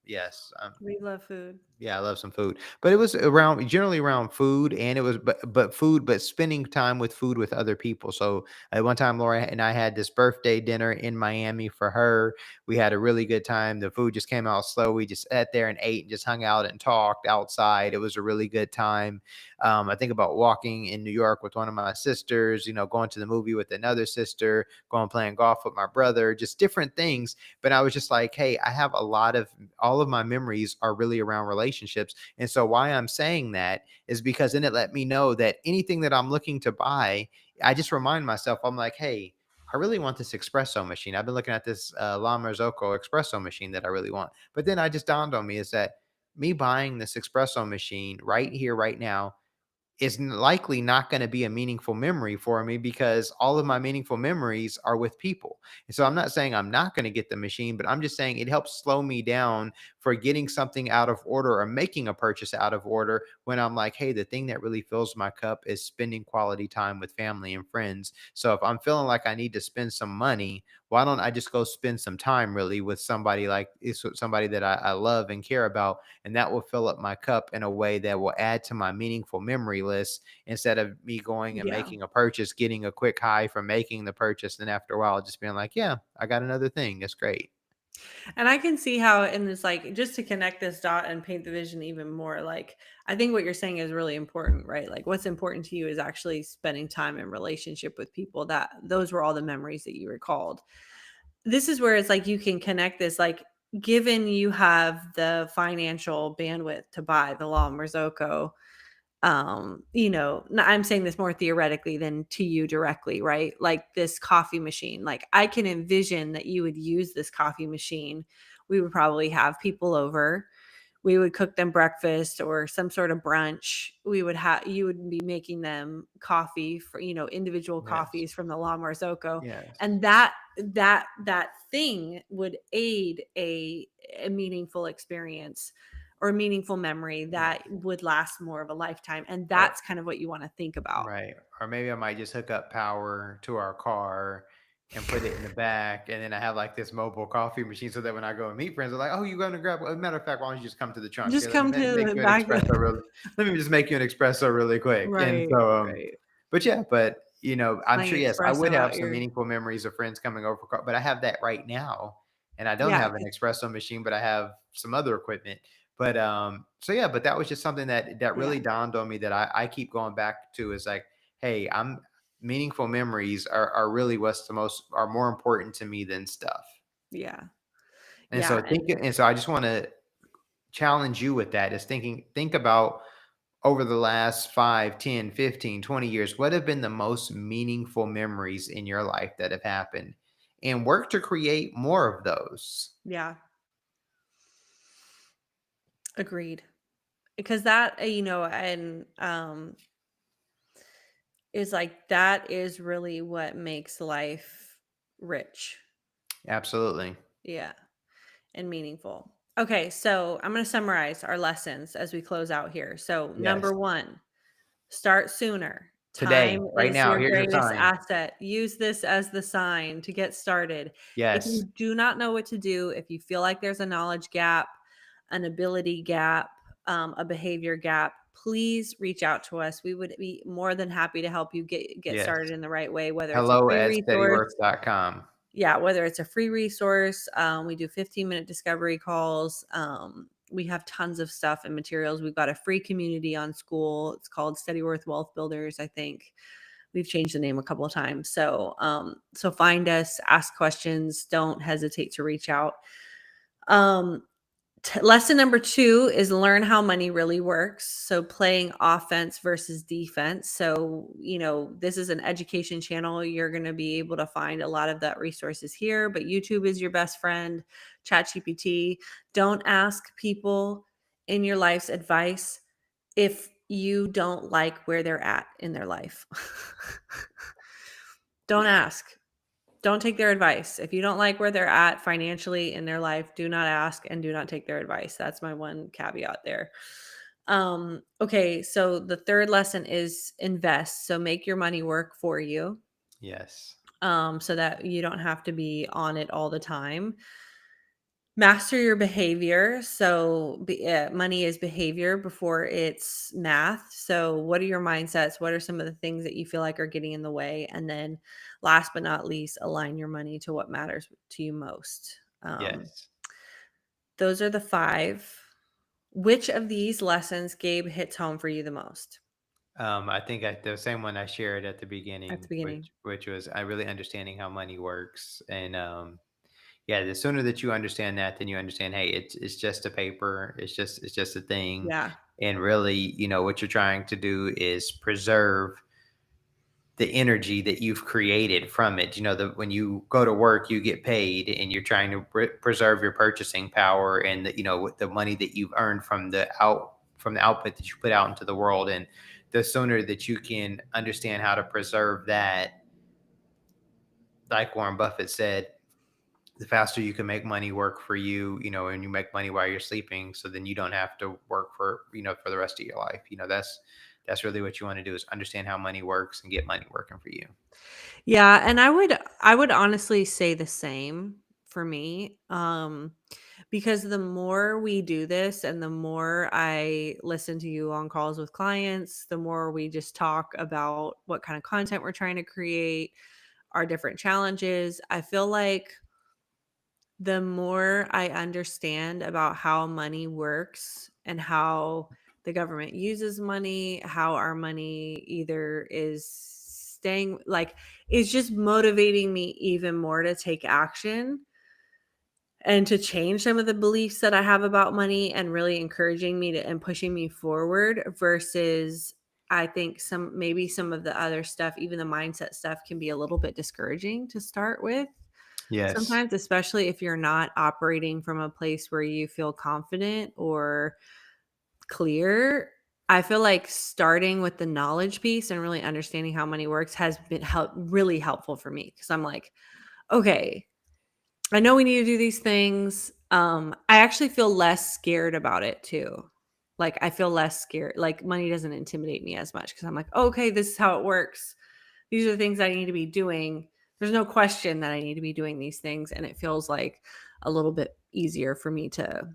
Yes. We love food. Yeah, I love some food, but it was around generally around food, and it was but food, but spending time with food with other people. So at one time, Laura and I had this birthday dinner in Miami for her. We had a really good time. The food just came out slow. We just sat there and ate and just hung out and talked outside. It was a really good time. I think about walking in New York with one of my sisters. Going to the movie with another sister, going playing golf with my brother. Just different things. But I was just like, hey, I have a lot of all of my memories are really around relationships. And so why I'm saying that is because then it let me know that anything that I'm looking to buy, I just remind myself, I'm like, hey, I really want this espresso machine. I've been looking at this La Marzocco espresso machine that I really want. But then I just dawned on me is that me buying this espresso machine right here, right now, is likely not going to be a meaningful memory for me because all of my meaningful memories are with people. And so I'm not saying I'm not going to get the machine, but I'm just saying it helps slow me down for getting something out of order or making a purchase out of order when I'm like, hey, the thing that really fills my cup is spending quality time with family and friends. So if I'm feeling like I need to spend some money, why don't I just go spend some time really with somebody like it's somebody that I love and care about, and that will fill up my cup in a way that will add to my meaningful memory list instead of me going and Yeah. making a purchase, getting a quick high from making the purchase, and after a while just being like, yeah, I got another thing. That's great. And I can see how in this, like, just to connect this dot and paint the vision even more, like, I think what you're saying is really important, right? Like, what's important to you is actually spending time in relationship with people, that those were all the memories that you recalled. This is where it's like you can connect this, like, given you have the financial bandwidth to buy the La Marzocco, I'm saying this more theoretically than to you directly, right? Like this coffee machine, like I can envision that you would use this coffee machine. We would probably have people over, we would cook them breakfast or some sort of brunch. We would have You would be making them coffee for, individual Yes. coffees from the La Marzocco. Yes. And that thing would aid a meaningful experience or a meaningful memory Yeah. that would last more of a lifetime. And Or that's kind of what you want to think about. right. Or maybe I might just hook up power to our car and put it in the back. And then I have like this mobile coffee machine so that when I go and meet friends, they're like, oh, you going to grab? As a matter of fact, why don't you just come to the trunk? Just Here, come to make the you an back. espresso really. Let me just make you an espresso really quick. And Right, so, right. but yeah, but I'm Playing sure, yes, I would espresso have out some your, meaningful memories of friends coming over, but I have that right now. And I don't yeah, have an espresso machine, but I have some other equipment. But so yeah, but that was just something that yeah, really dawned on me that I keep going back to is like, hey, I'm meaningful memories are really what's the most are more important to me than stuff. yeah, And yeah. so and so I just want to challenge you with that is think about over the last 5, 10, 15, 20 years, what have been the most meaningful memories in your life that have happened? And work to create more of those. Yeah, agreed. Because that, and is like that is really what makes life rich. Absolutely. Yeah, and meaningful. Okay, so I'm going to summarize our lessons as we close out here. So, Yes. number 1, start sooner. Today, Time right is now, your here's your greatest sign. asset. Use this as the sign to get started. If Yes. you do not know what to do, if you feel like there's a knowledge gap, an ability gap, a behavior gap, please reach out to us. We would be more than happy to help you get Yes. started in the right way, whether it's a Hello free at resource. steadyworth.com. Yeah, whether it's a free resource, we do 15-minute discovery calls. We have tons of stuff and materials. We've got a free community on school. It's called Steadyworth Wealth Builders, I think. We've changed the name a couple of times. So find us, ask questions, don't hesitate to reach out. Um, Lesson number 2 is learn how money really works. So playing offense versus defense. So, this is an education channel. You're going to be able to find a lot of that resources here, but YouTube is your best friend, ChatGPT. Don't ask people in your life's advice if you don't like where they're at in their life. Don't ask. Don't take their advice. If you don't like where they're at financially in their life, do not ask and do not take their advice. That's my one caveat there. Okay, so the third lesson is invest. So make your money work for you, Yes. so that you don't have to be on it all the time. Master your behavior. So money is behavior before it's math. So what are your mindsets? What are some of the things that you feel like are getting in the way? And then last but not least, align your money to what matters to you most. Yes. Those are the 5. Which of these lessons, Gabe, hits home for you the most I think the same one I shared at the at the beginning, beginning? which was I really understanding how money works, and yeah, the sooner that you understand that, then you understand, hey, it's just a paper, it's just a thing, Yeah. and really, what you're trying to do is preserve the energy that you've created from it. When you go to work, you get paid, and you're trying to preserve your purchasing power and with the money that you've earned from the output that you put out into the world. And the sooner that you can understand how to preserve that, like Warren Buffett said, the faster you can make money work for you, and you make money while you're sleeping, so then you don't have to work for the rest of your life. That's really what you want to do, is understand how money works and get money working for you. Yeah, and I would honestly say the same for me. Because the more we do this and the more I listen to you on calls with clients, the more we just talk about what kind of content we're trying to create, our different challenges. I feel like the more I understand about how money works and how the government uses money, how our money either is staying like it's just motivating me even more to take action and to change some of the beliefs that I have about money and really encouraging me to and pushing me forward versus I think some of the other stuff, even the mindset stuff can be a little bit discouraging to start with. Yes. Sometimes, especially if you're not operating from a place where you feel confident or clear, I feel like starting with the knowledge piece and really understanding how money works has been really helpful for me because I'm like, okay, I know we need to do these things. I actually feel less scared about it too. Like I feel less scared. Like money doesn't intimidate me as much because I'm like, okay, this is how it works. These are the things I need to be doing. There's no question that I need to be doing these things. And it feels like a little bit easier for me to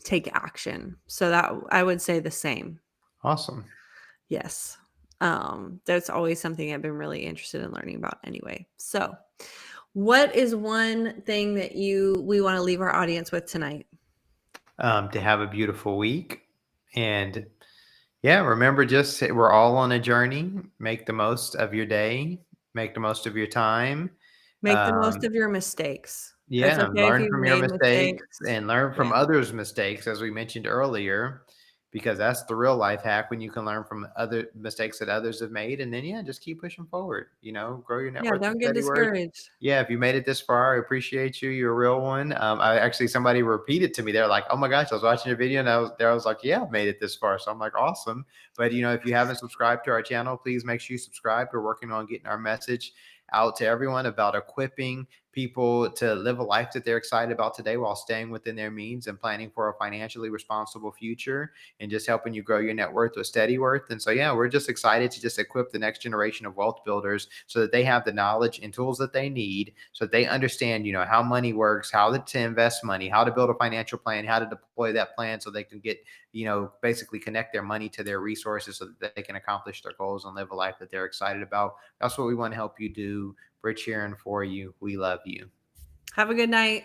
take action. So that I would say the same. Awesome. Yes. That's always something I've been really interested in learning about anyway. So, what is one thing that we want to leave our audience with tonight? To have a beautiful week. And yeah, remember, just we're all on a journey. Make the most of your day, make the most of your time. Make the most Um, of your mistakes. It's Yeah, okay if learn you've from your made mistakes mistakes. and learn from Yeah. others' mistakes, as we mentioned earlier, because that's the real life hack, when you can learn from other mistakes that others have made. And then, yeah, just keep pushing forward, grow your net Yeah, worth with don't get Steadyworth. discouraged. Yeah, if you made it this far, I appreciate you. You're a real one. I actually, somebody repeated to me, they're like, "Oh my gosh, I was watching your video and I was like, yeah, I've made it this far." So I'm like, awesome. But, if you haven't subscribed to our channel, please make sure you subscribe. We're working on getting our message out to everyone about equipping people to live a life that they're excited about today while staying within their means and planning for a financially responsible future, and just helping you grow your net worth with Steadyworth. And so, yeah, we're just excited to just equip the next generation of wealth builders so that they have the knowledge and tools that they need, so that they understand, how money works, how to invest money, how to build a financial plan, how to deploy that plan so they can get, basically connect their money to their resources so that they can accomplish their goals and live a life that they're excited about. That's what we want to help you do. We're cheering for you. We love you. Have a good night.